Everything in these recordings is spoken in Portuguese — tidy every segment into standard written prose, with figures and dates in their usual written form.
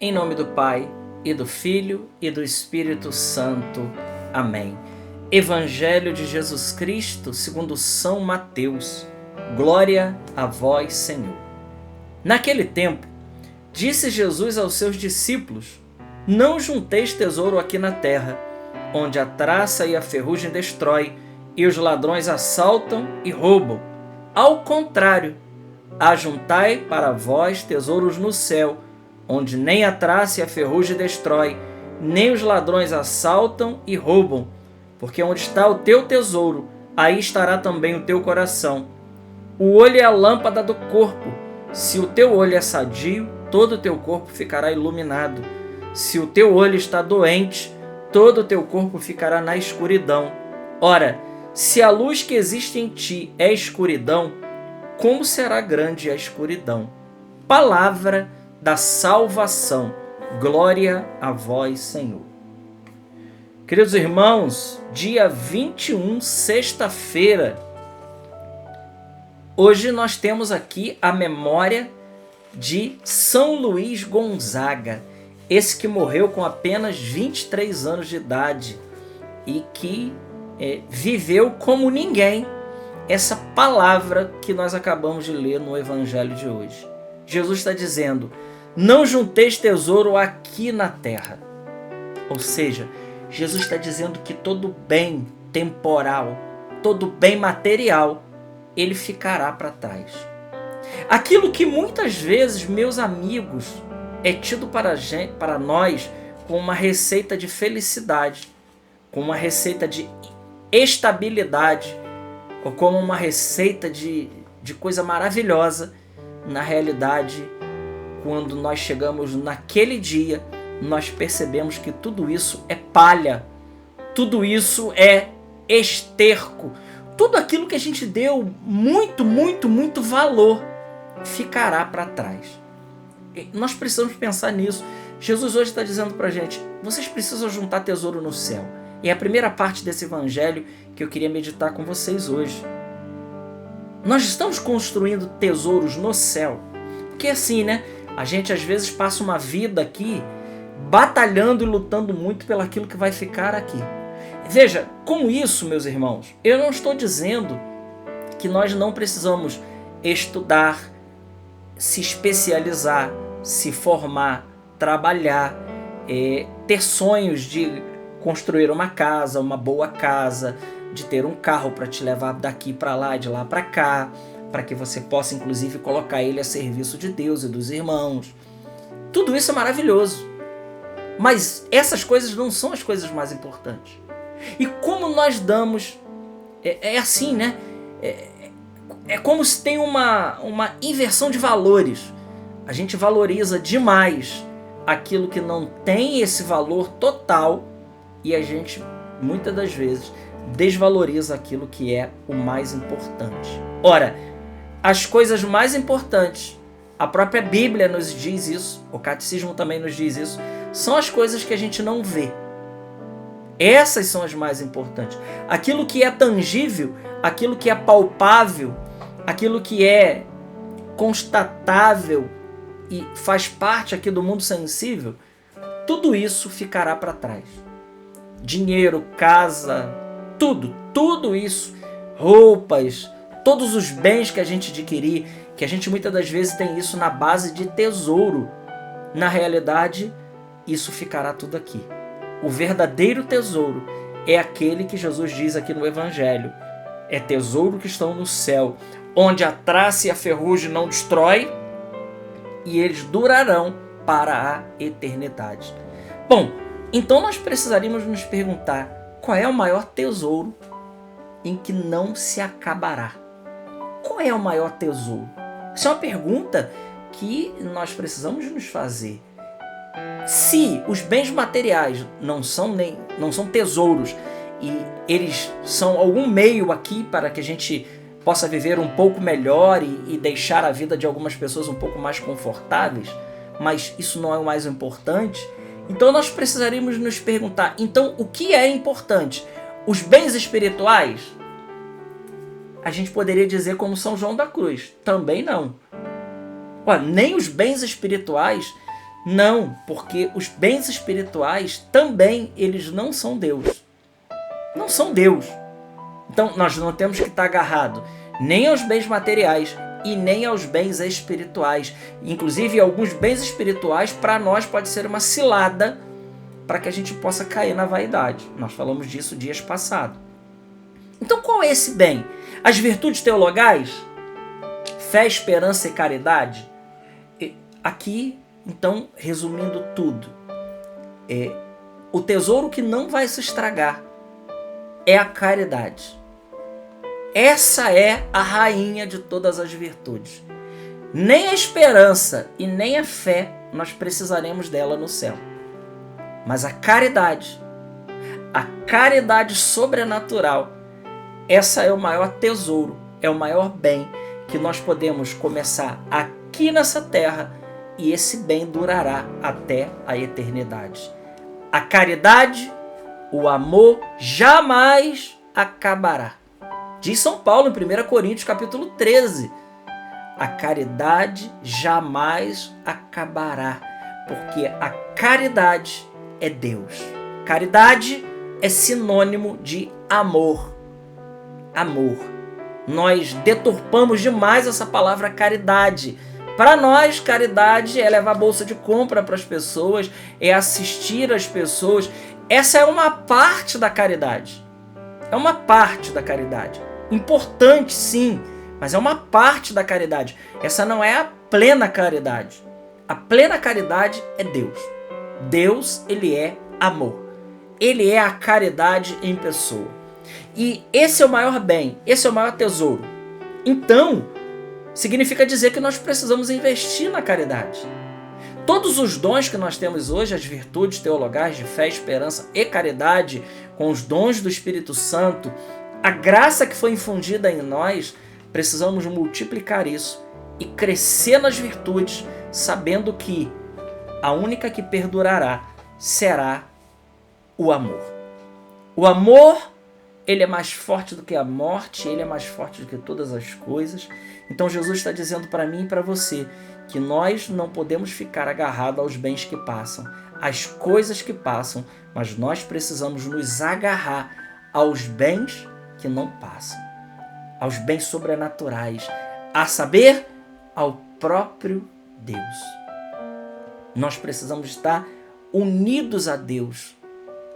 Em nome do Pai, e do Filho, e do Espírito Santo. Amém. Evangelho de Jesus Cristo, segundo São Mateus. Glória a vós, Senhor. Naquele tempo, disse Jesus aos seus discípulos: Não junteis tesouro aqui na terra, onde a traça e a ferrugem destrói, e os ladrões assaltam e roubam. Ao contrário, ajuntai para vós tesouros no céu, onde nem a traça e a ferrugem destrói, nem os ladrões assaltam e roubam. Porque onde está o teu tesouro, aí estará também o teu coração. O olho é a lâmpada do corpo. Se o teu olho é sadio, todo o teu corpo ficará iluminado. Se o teu olho está doente, todo o teu corpo ficará na escuridão. Ora, se a luz que existe em ti é escuridão, como será grande a escuridão? Palavra da salvação. Glória a vós, Senhor. Queridos irmãos, dia 21, sexta-feira, hoje nós temos aqui a memória de São Luís Gonzaga, esse que morreu com apenas 23 anos de idade e que viveu como ninguém essa palavra que nós acabamos de ler no Evangelho de hoje. Jesus está dizendo: não junteis tesouro aqui na terra. Ou seja, Jesus está dizendo que todo bem temporal, todo bem material, ele ficará para trás. Aquilo que muitas vezes, meus amigos, é tido para nós como uma receita de felicidade, como uma receita de estabilidade, ou como uma receita de coisa maravilhosa, na realidade, quando nós chegamos naquele dia, nós percebemos que tudo isso é palha, tudo isso é esterco, tudo aquilo que a gente deu muito valor ficará para trás. E nós precisamos pensar nisso. Jesus hoje está dizendo para a gente: vocês precisam juntar tesouro no céu. E é a primeira parte desse evangelho que eu queria meditar com vocês hoje. Nós estamos construindo tesouros no céu. Porque assim, né? A gente às vezes passa uma vida aqui batalhando e lutando muito pelo aquilo que vai ficar aqui. Veja, com isso, meus irmãos, eu não estou dizendo que nós não precisamos estudar, se especializar, se formar, trabalhar, ter sonhos de construir uma casa, uma boa casa, de ter um carro para te levar daqui para lá, de lá para cá, para que você possa inclusive colocar ele a serviço de Deus e dos irmãos. Tudo isso é maravilhoso, mas essas coisas não são as coisas mais importantes. E como nós damos, é assim, né? É como se tem uma inversão de valores. A gente valoriza demais aquilo que não tem esse valor total e a gente, muitas das vezes, desvaloriza aquilo que é o mais importante. Ora, as coisas mais importantes, a própria Bíblia nos diz isso, o Catecismo também nos diz isso, são as coisas que a gente não vê. Essas são as mais importantes. Aquilo que é tangível, aquilo que é palpável, aquilo que é constatável e faz parte aqui do mundo sensível, tudo isso ficará para trás. Dinheiro, casa, tudo isso, roupas, todos os bens que a gente adquirir, que a gente muitas das vezes tem isso na base de tesouro. Na realidade, isso ficará tudo aqui. O verdadeiro tesouro é aquele que Jesus diz aqui no Evangelho. É tesouro que estão no céu, onde a traça e a ferrugem não destrói, e eles durarão para a eternidade. Bom, então nós precisaríamos nos perguntar: qual é o maior tesouro em que não se acabará? Qual é o maior tesouro? Essa é uma pergunta que nós precisamos nos fazer. Se os bens materiais não são tesouros e eles são algum meio aqui para que a gente possa viver um pouco melhor e deixar a vida de algumas pessoas um pouco mais confortáveis, mas isso não é o mais importante, então nós precisaríamos nos perguntar: então o que é importante? Os bens espirituais? A gente poderia dizer como São João da Cruz: também não. Olha, nem os bens espirituais, não, porque os bens espirituais também, eles não são Deus. Não são Deus. Então, nós não temos que estar agarrado nem aos bens materiais e nem aos bens espirituais. Inclusive, alguns bens espirituais, para nós, pode ser uma cilada para que a gente possa cair na vaidade. Nós falamos disso dias passados. Então, qual é esse bem? As virtudes teologais? Fé, esperança e caridade? Aqui, então, resumindo tudo, o tesouro que não vai se estragar é a caridade. Essa é a rainha de todas as virtudes. Nem a esperança e nem a fé nós precisaremos dela no céu. Mas a caridade sobrenatural, essa é o maior tesouro, é o maior bem que nós podemos começar aqui nessa terra e esse bem durará até a eternidade. A caridade, o amor jamais acabará. Diz São Paulo em 1 Coríntios capítulo 13. A caridade jamais acabará, porque a caridade é Deus. Caridade é sinônimo de amor. Amor. Nós deturpamos demais essa palavra caridade. Para nós, caridade é levar bolsa de compra para as pessoas, é assistir as pessoas. Essa é uma parte da caridade. É uma parte da caridade. Importante, sim, mas é uma parte da caridade. Essa não é a plena caridade. A plena caridade é Deus. Deus, ele é amor. Ele é a caridade em pessoa. E esse é o maior bem, esse é o maior tesouro. Então, significa dizer que nós precisamos investir na caridade. Todos os dons que nós temos hoje, as virtudes teologais de fé, esperança e caridade, com os dons do Espírito Santo, a graça que foi infundida em nós, precisamos multiplicar isso e crescer nas virtudes, sabendo que a única que perdurará será o amor. O amor, ele é mais forte do que a morte, ele é mais forte do que todas as coisas. Então Jesus está dizendo para mim e para você que nós não podemos ficar agarrados aos bens que passam, às coisas que passam, mas nós precisamos nos agarrar aos bens que não passam, aos bens sobrenaturais, a saber, ao próprio Deus. Nós precisamos estar unidos a Deus,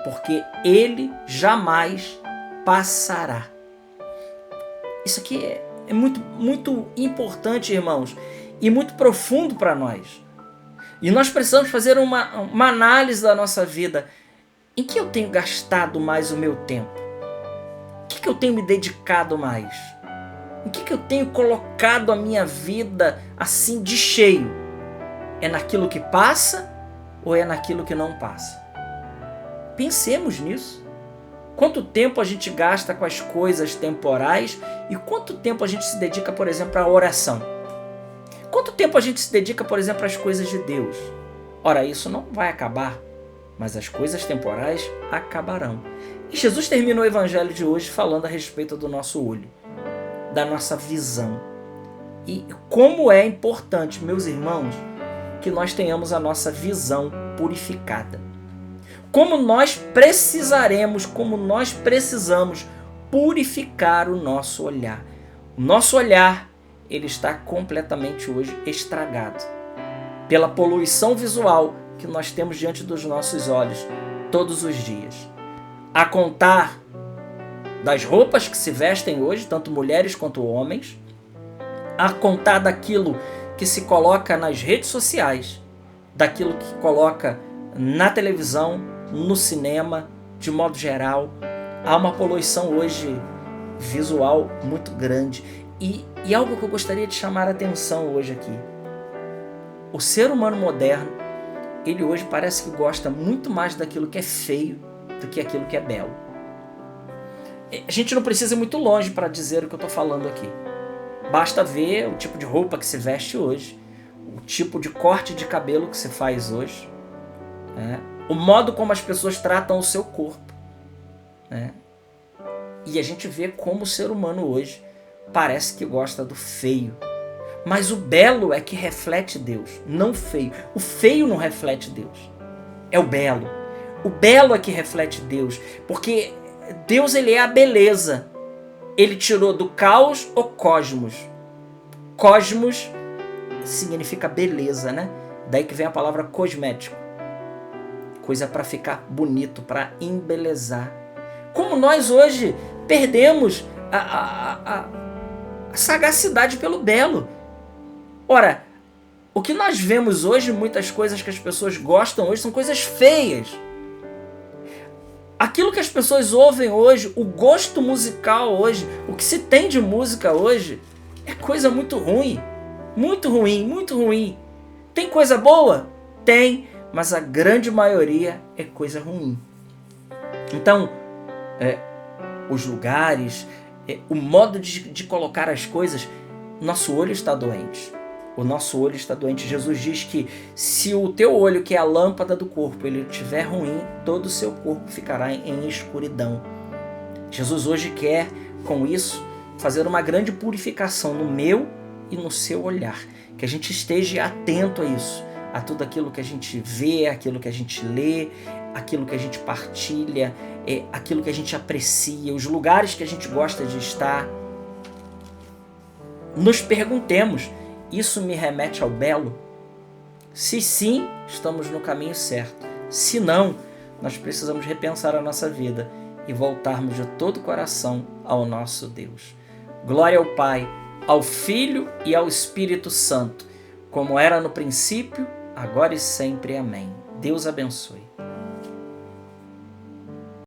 porque Ele jamais passará. Isso aqui é muito, muito importante, irmãos, e muito profundo para nós. E nós precisamos fazer uma análise da nossa vida. Em que eu tenho gastado mais o meu tempo? Em que eu tenho me dedicado mais? Em que eu tenho colocado a minha vida assim de cheio? É naquilo que passa ou é naquilo que não passa? Pensemos nisso. Quanto tempo a gente gasta com as coisas temporais e quanto tempo a gente se dedica, por exemplo, à oração? Quanto tempo a gente se dedica, por exemplo, às coisas de Deus? Ora, isso não vai acabar, mas as coisas temporais acabarão. E Jesus terminou o evangelho de hoje falando a respeito do nosso olho, da nossa visão. E como é importante, meus irmãos, que nós tenhamos a nossa visão purificada. Como nós precisamos purificar o nosso olhar. O nosso olhar, ele está completamente hoje estragado pela poluição visual que nós temos diante dos nossos olhos todos os dias. A contar das roupas que se vestem hoje, tanto mulheres quanto homens, a contar daquilo que se coloca nas redes sociais, daquilo que coloca na televisão, no cinema, de modo geral. Há uma poluição hoje visual muito grande. E algo que eu gostaria de chamar a atenção hoje aqui. O ser humano moderno, ele hoje parece que gosta muito mais daquilo que é feio do que aquilo que é belo. A gente não precisa ir muito longe para dizer o que eu estou falando aqui. Basta ver o tipo de roupa que se veste hoje, o tipo de corte de cabelo que se faz hoje, né? O modo como as pessoas tratam o seu corpo, né? E a gente vê como o ser humano hoje parece que gosta do feio. Mas o belo é que reflete Deus, não o feio. O feio não reflete Deus, é o belo. O belo é que reflete Deus, porque Deus, ele é a beleza. Ele tirou do caos o cosmos. Cosmos significa beleza, né? Daí que vem a palavra cosmético. Coisa para ficar bonito, para embelezar. Como nós hoje perdemos a sagacidade pelo belo. Ora, o que nós vemos hoje, muitas coisas que as pessoas gostam hoje, são coisas feias. Aquilo que as pessoas ouvem hoje, o gosto musical hoje, o que se tem de música hoje, é coisa muito ruim. Muito ruim, muito ruim. Tem coisa boa? Tem, mas a grande maioria é coisa ruim. Então, os lugares, o modo de colocar as coisas, nosso olho está doente. O nosso olho está doente. Jesus diz que se o teu olho, que é a lâmpada do corpo, ele estiver ruim, todo o seu corpo ficará em escuridão. Jesus hoje quer, com isso, fazer uma grande purificação no meu e no seu olhar. Que a gente esteja atento a isso, a tudo aquilo que a gente vê, aquilo que a gente lê, aquilo que a gente partilha, aquilo que a gente aprecia, os lugares que a gente gosta de estar. Nos perguntemos, isso me remete ao belo? Se sim, estamos no caminho certo. Se não, nós precisamos repensar a nossa vida e voltarmos de todo o coração ao nosso Deus. Glória ao Pai, ao Filho e ao Espírito Santo, como era no princípio, agora e sempre. Amém. Deus abençoe.